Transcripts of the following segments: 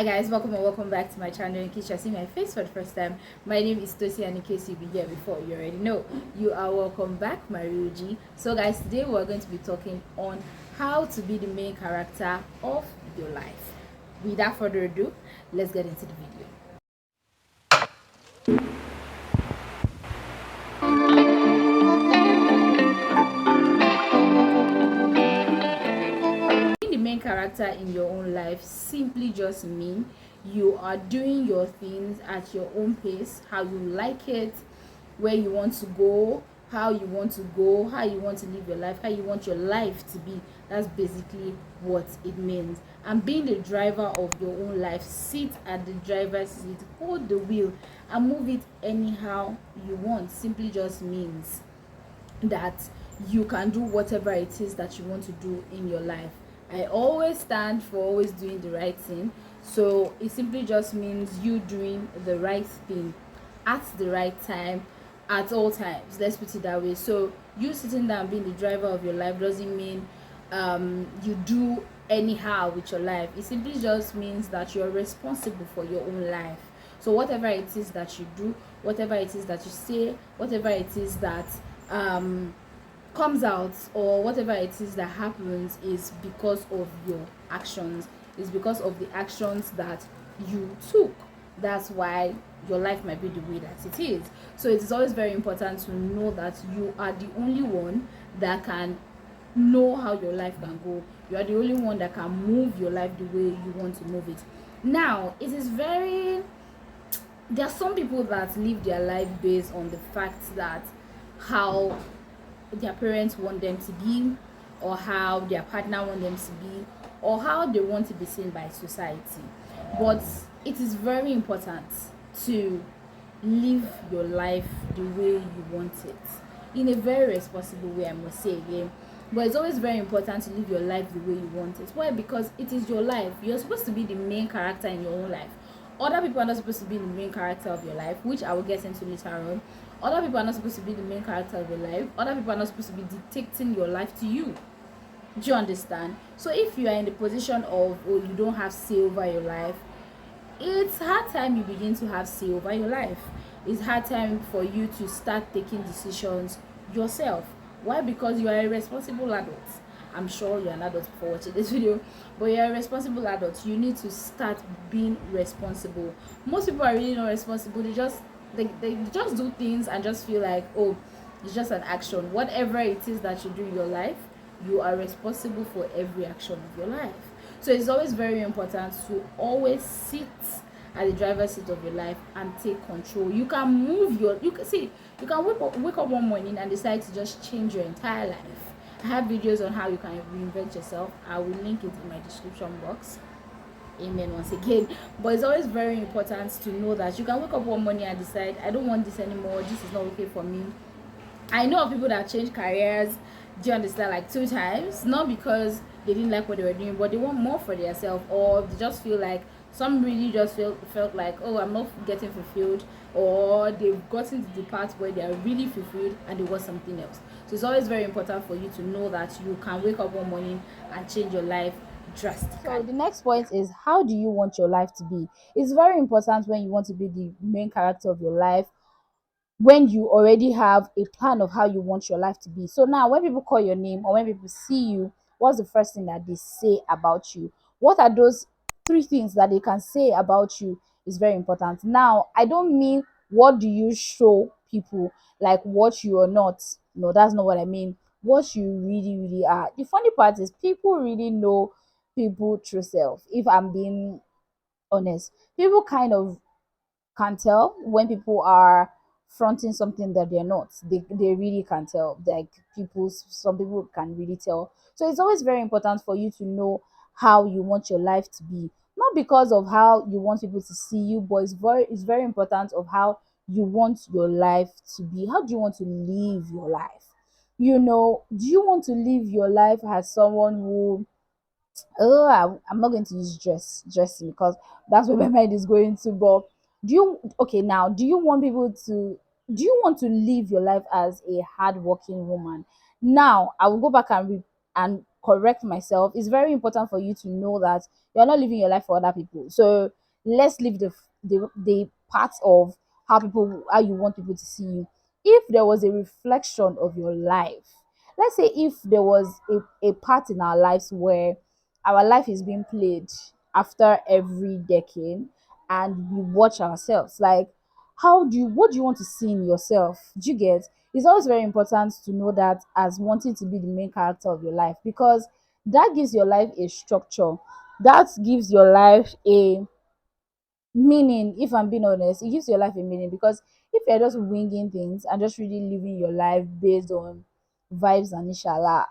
Hi guys, welcome and welcome back to my channel. In case you're seeing my face for the first time, my name is Tosi, and in case you've been here before, you already know, you are welcome back, my real G. So guys, today we're going to be talking on how to be the main character of your life. Without further ado, let's get into the video. Being the main character in your own life simply just mean you are doing your things at your own pace, how you like it, where you want to go, how you want to go, how you want to live your life, how you want your life to be. That's basically what it means. And being the driver of your own life, sit at the driver's seat, hold the wheel, and move it anyhow you want, simply just means that you can do whatever it is that you want to do in your life. I always stand for always doing the right thing, so it simply just means you doing the right thing at the right time at all times. Let's put it that way. So you sitting down being the driver of your life doesn't mean you do anyhow with your life. It simply just means that you're responsible for your own life. So whatever it is that you do, whatever it is that you say, whatever it is that comes out, or whatever it is that happens, is because of your actions, is because of the actions that you took. That's why your life might be the way that it is. So it is always very important to know that you are the only one that can know how your life can go. You are the only one that can move your life the way you want to move it. Now, it is very, there are some people that live their life based on the fact that how their parents want them to be, or how their partner want them to be, or how they want to be seen by society. But it is very important to live your life the way you want it, in a very responsible way, I must say again. But it's always very important to live your life the way you want it. Why? Because it is your life. You're supposed to be the main character in your own life. Other people are not supposed to be the main character of your life, which I will get into later on. Other people are not supposed to be the main character of your life. Other people are not supposed to be dictating your life to you. Do you understand? So if you are in the position of, oh, you don't have say over your life, it's hard time you begin to have say over your life. It's hard time for you to start taking decisions yourself. Why? Because you are a responsible adult. I'm sure you're an adult for watching this video, but you're a responsible adult. You need to start being responsible. Most people are really not responsible. They just do things and just feel like, oh, it's just an action. Whatever it is that you do in your life, you are responsible for every action of your life. So it's always very important to always sit at the driver's seat of your life and take control. You can move your, you can see, you can wake up one morning and decide to just change your entire life. I have videos on how you can reinvent yourself. I will link it in my description box. Amen once again. But it's always very important to know that you can wake up one morning and decide, I don't want this anymore, this is not okay for me. I know of people that change careers, do you understand, like 2 times, not because they didn't like what they were doing, but they want more for themselves, or they just feel like, some really just felt like, oh, I'm not getting fulfilled, or they've gotten to the part where they are really fulfilled and they want something else. So it's always very important for you to know that you can wake up one morning and change your life drastically. So the next point is, how do you want your life to be? It's very important when you want to be the main character of your life, when you already have a plan of how you want your life to be. So now when people call your name, or when people see you, what's the first thing that they say about you? What are those 3 things that they can say about you is very important. Now, I don't mean what do you show people, like what you are not. No, that's not what I mean. What you really, really are. The funny part is people really know people true self. If I'm being honest, people kind of can tell when people are fronting something that they're not. They really can tell. Like some people can really tell. So it's always very important for you to know how you want your life to be. Not because of how you want people to see you, but it's very important of how you want your life to be. How do you want to live your life? Do you want to live your life as someone who, oh, I'm not going to use dressing because that's where my mind is going to. But okay, now, do you want to live your life as a hardworking woman? Now I will go back and correct myself, it's very important for you to know that you're not living your life for other people. So let's leave the part of how you want people to see you. If there was a reflection of your life, let's say if there was a part in our lives where our life is being played after every decade, and we watch ourselves, like, what do you want to see in yourself? Do you get? It's always very important to know that as wanting to be the main character of your life, because that gives your life a structure, that gives your life a meaning. If I'm being honest, it gives your life a meaning, because if you're just winging things and just really living your life based on vibes and inshallah,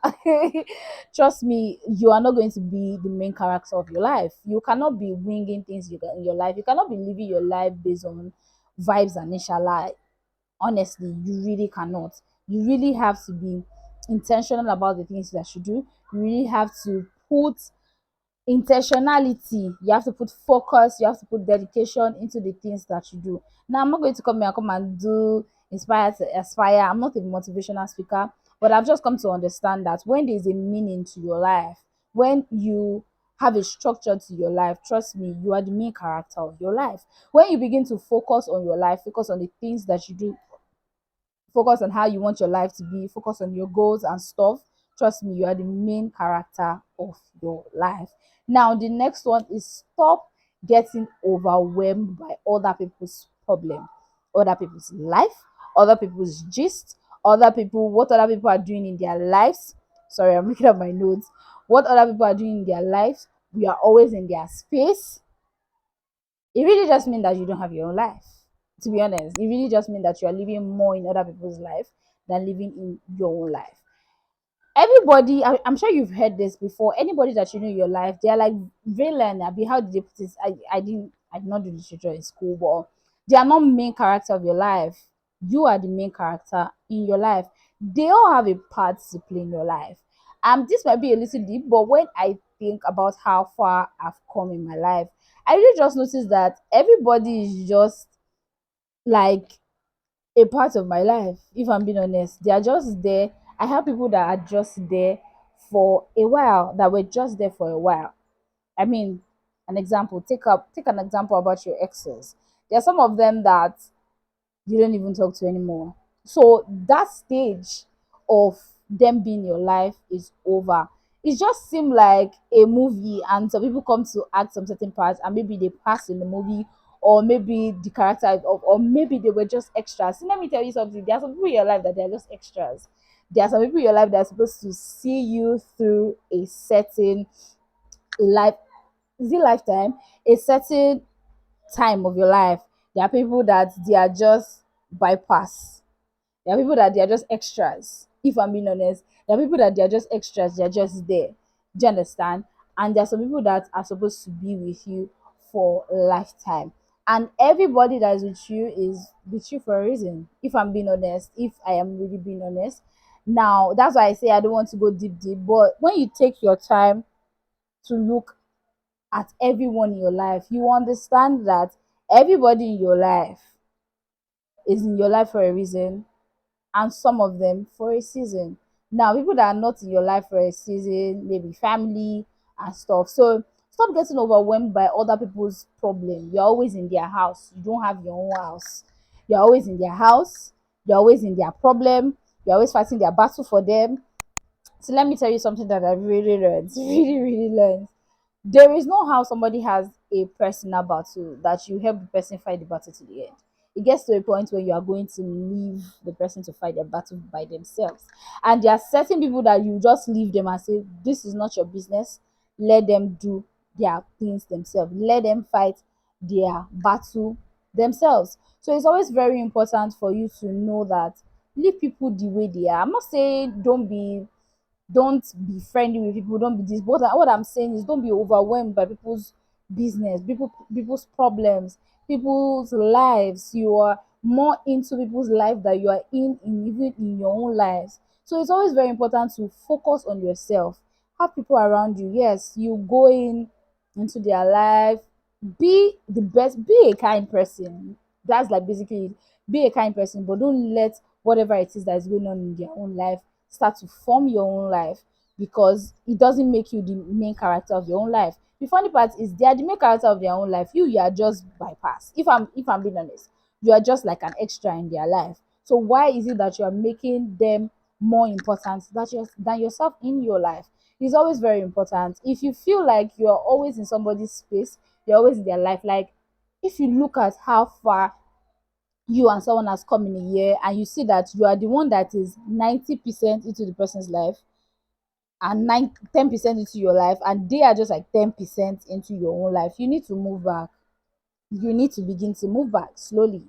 trust me, you are not going to be the main character of your life. You cannot be winging things in your life. You cannot be living your life based on vibes and inshallah. Honestly, you really cannot. You really have to be intentional about the things that you do. You really have to put intentionality, you have to put focus, you have to put dedication into the things that you do. Now, I'm not going to come here and do inspire to aspire. I'm not a motivational speaker, but I've just come to understand that when there's a meaning to your life, when you have a structure to your life, trust me, you are the main character of your life. When you begin to focus on your life, focus on the things that you do, focus on how you want your life to be, focus on your goals and stuff, trust me, you are the main character of your life. Now, the next one is stop getting overwhelmed by other people's problem, other people's life, other people's gist, what other people are doing in their lives. Sorry, I'm looking at my notes. What other people are doing in their lives. We are always in their space. It really just means that you don't have your own life. To be honest, it really just means that you are living more in other people's life than living in your own life. Everybody, I'm sure you've heard this before. Anybody that you know in your life, they're like villain. Abi, how did they put this? I did not do literature in school, but they are not main character of your life. You are the main character in your life. They all have a part to play in your life. This might be a little deep, but when I think about how far I've come in my life, I really just noticed that everybody is just like a part of my life. If I'm being honest, they are just there. I have people that are just there for a while, that were just there for a while. I mean, take an example about your exes. There are some of them that you don't even talk to anymore. So that stage of them being your life is over. It just seemed like a movie, and some people come to act some certain parts, and maybe they pass in the movie, or maybe the character of, or maybe they were just extras. So let me tell you something. There are some people in your life that they're just extras. There are some people in your life that are supposed to see you through a certain life, is it lifetime? A certain time of your life. There are people that they are just bypass. There are people that they are just extras. If I'm being honest, there are people that they are just extras. They are just there. Do you understand? And there are some people that are supposed to be with you for a lifetime. And everybody that is with you for a reason. If I'm being honest, if I am really being honest. Now, that's why I say I don't want to go deep. But when you take your time to look at everyone in your life, you understand that everybody in your life is in your life for a reason, and some of them for a season. Now, people that are not in your life for a season, maybe family and stuff. So stop getting overwhelmed by other people's problem. You're always in their house. You don't have your own house. You're always in their house. You're always in their problem. You're always fighting their battle for them. So let me tell you something that I really learned. Really learned. There is no how somebody has a personal battle that you help the person fight the battle to the end. It gets to a point where you are going to leave the person to fight their battle by themselves. And there are certain people that you just leave them and say, this is not your business. Let them do their things themselves. Let them fight their battle themselves. So it's always very important for you to know that leave people the way they are. I'm not saying don't be friendly with people, don't be this. But what I'm saying is don't be overwhelmed by people's business, people's problems, people's lives. You are more into people's life than you are in even in your own lives. So it's always very important to focus on yourself. Have people around you. Yes, you go into their life. Be the best, be a kind person. That's like basically it. Be a kind person, but don't let whatever it is that is going on in their own life start to form your own life. because it doesn't make you the main character of your own life. The funny part is they are the main character of their own life. You are just bypass. If I'm being honest, you are just like an extra in their life. So why is it that you are making them more important than yourself in your life? It's always very important. If you feel like you're always in somebody's space, you're always in their life. Like if you look at how far you and someone has come in a year, and you see that you are the one that is 90% into the person's life and 10% into your life, and they are just like 10% into your own life, you need to move back. You need to begin to move back slowly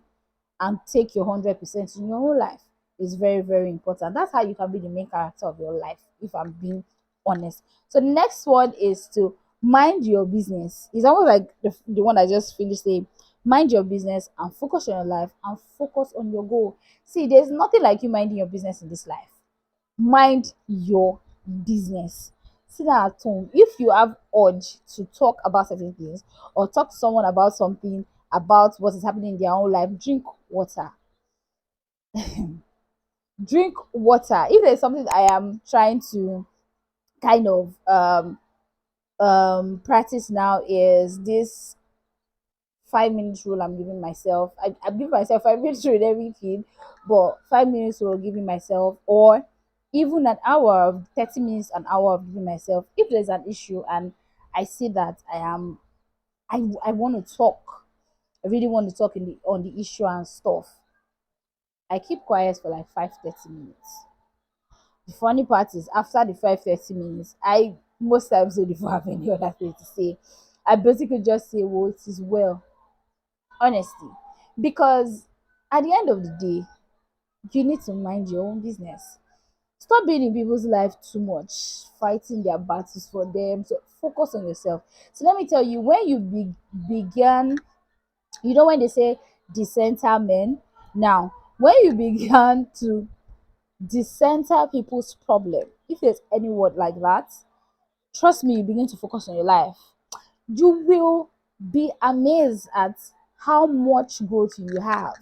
and take your 100% in your own life. Is very, very important. That's how you can be the main character of your life, if I'm being honest. So the next one is to mind your business. It's almost like the one I just finished saying. Mind your business and focus on your life and focus on your goal. See, there's nothing like you minding your business in this life. Mind your business. Sit down at home. If you have urge to talk about certain things or talk to someone about something, about what is happening in their own life, drink water. Drink water. If there's something I am trying to kind of practice now, is this 5 minutes rule I'm giving myself. I'm giving myself 5 minutes rule in everything, but 5 minutes rule giving myself, or even an hour of 30 minutes, an hour of giving myself. If there's an issue and I see that I want to talk, I really want to talk on the issue and stuff, I keep quiet for like 5 30 minutes. The funny part is after the 5 30 minutes, I most times don't even have any other thing to say. I basically just say, well, it is well, honestly. Because at the end of the day, you need to mind your own business. Stop being in people's life too much, fighting their battles for them. So focus on yourself. So let me tell you, when you began, when they say decenter men, now when you began to decenter people's problem, if there's any word like that, trust me, you begin to focus on your life. You will be amazed at how much growth you have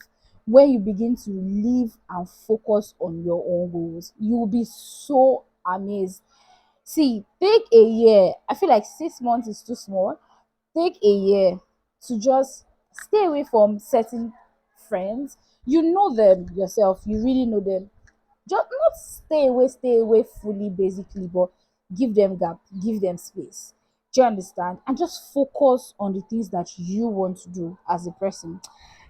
when you begin to live and focus on your own goals. You will be so amazed. See, take a year. I feel like 6 months is too small. Take a year to just stay away from certain friends. You know them yourself, you really know them. Just not stay away fully, basically, but give them gap, give them space. Do you understand? And just focus on the things that you want to do as a person.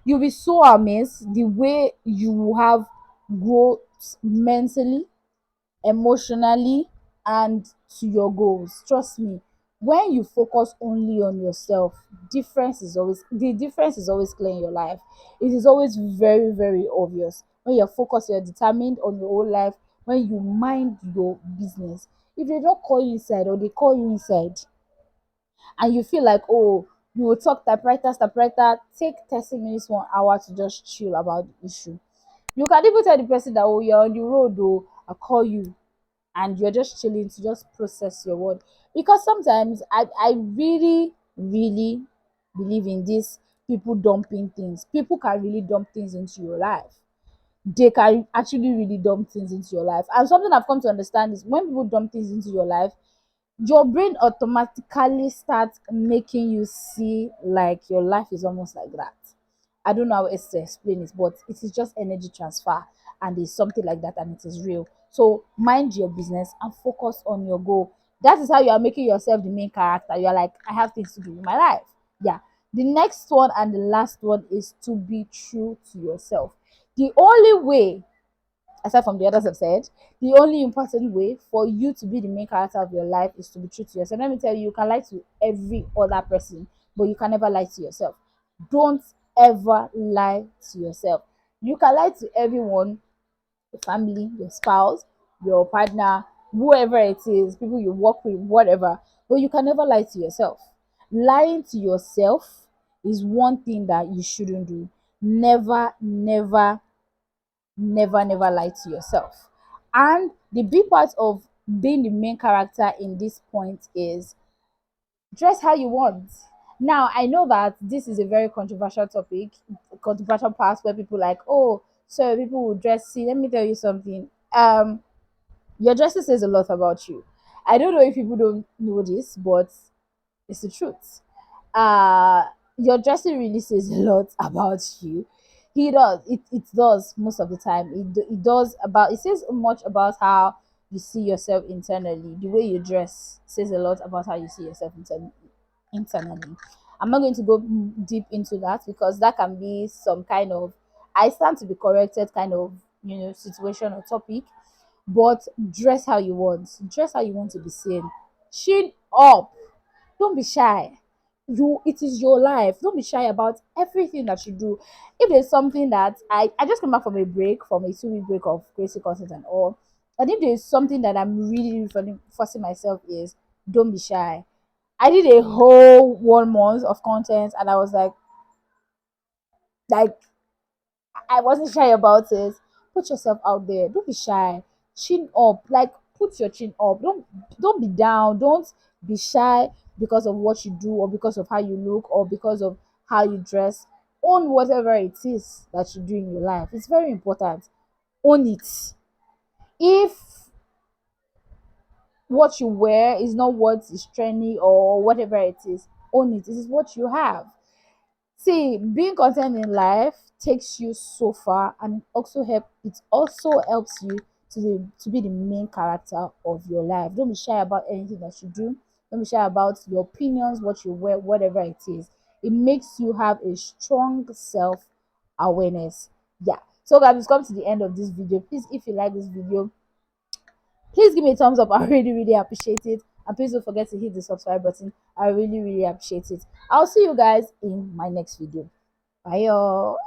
You'll be so amazed the way you will have growth mentally, emotionally, and to your goals. Trust me, when you focus only on yourself, the difference is always clear in your life. It is always very, very obvious. When you're focused, you're determined on your own life, when you mind your business. If they don't call you inside or they call you inside and you feel like, oh, you will talk typewriter, take 30 minutes, 1 hour to just chill about the issue. You can even tell the person that, oh, you're on the road, oh, I'll call you, and you're just chilling to just process your word. Because sometimes I really, really believe in this people dumping things. People can really dump things into your life. They can actually really dump things into your life. And something I've come to understand is when people dump things into your life, your brain automatically starts making you see like your life is almost like that. I don't know how else to explain it, but it is just energy transfer, and it's something like that, and it is real. So mind your business and focus on your goal. That is how you are making yourself the main character. You're like, I have things to do in my life. Yeah. The next one and the last one is to be true to yourself. The only way, aside from the others have said, the only important way for you to be the main character of your life is to be true to yourself. Let me tell you, you can lie to every other person, but you can never lie to yourself. Don't ever lie to yourself. You can lie to everyone, your family, your spouse, your partner, whoever it is, people you work with, whatever, but you can never lie to yourself. Lying to yourself is one thing that you shouldn't do. Never, never, never lie to yourself. And the big part of being the main character in this point is dress how you want. Now, I know that this is a very controversial topic, controversial part where people like, oh, so people will dress. See, let me tell you something. Your dressing says a lot about you. I don't know if people don't know this, but it's the truth. uh your dressing really says a lot about you. It does most of the time. It does about, it says much about how you see yourself internally. The way you dress says a lot about how you see yourself internally. I'm not going to go deep into that because that can be some kind of, I stand to be corrected kind of, situation or topic. But dress how you want. Dress how you want to be seen. Chin up. Don't be shy. It is your life. Don't be shy about everything that you do. If there's something that I just came back from a break, from a 2 week break of crazy content and all. And if there's something that I'm really forcing myself is, don't be shy. I did a whole 1 month of content and I was like I wasn't shy about it. Put yourself out there. Don't be shy. Chin up. Like, put your chin up. Don't be down. Don't be shy because of what you do or because of how you look or because of how you dress. Own whatever it is that you do in your life. It's very important. Own it. If what you wear is not what is trendy or whatever it is, own it. This is what you have. See, being content in life takes you so far, and it also helps you to be the main character of your life. Don't be shy about anything that you do. Don't be shy about your opinions, what you wear, whatever it is. It makes you have a strong self awareness. Yeah. So guys, we've come to the end of this video. Please, if you like this video, please give me a thumbs up. I really appreciate it. And please don't forget to hit the subscribe button. I really appreciate it. I'll see you guys in my next video. Bye, y'all.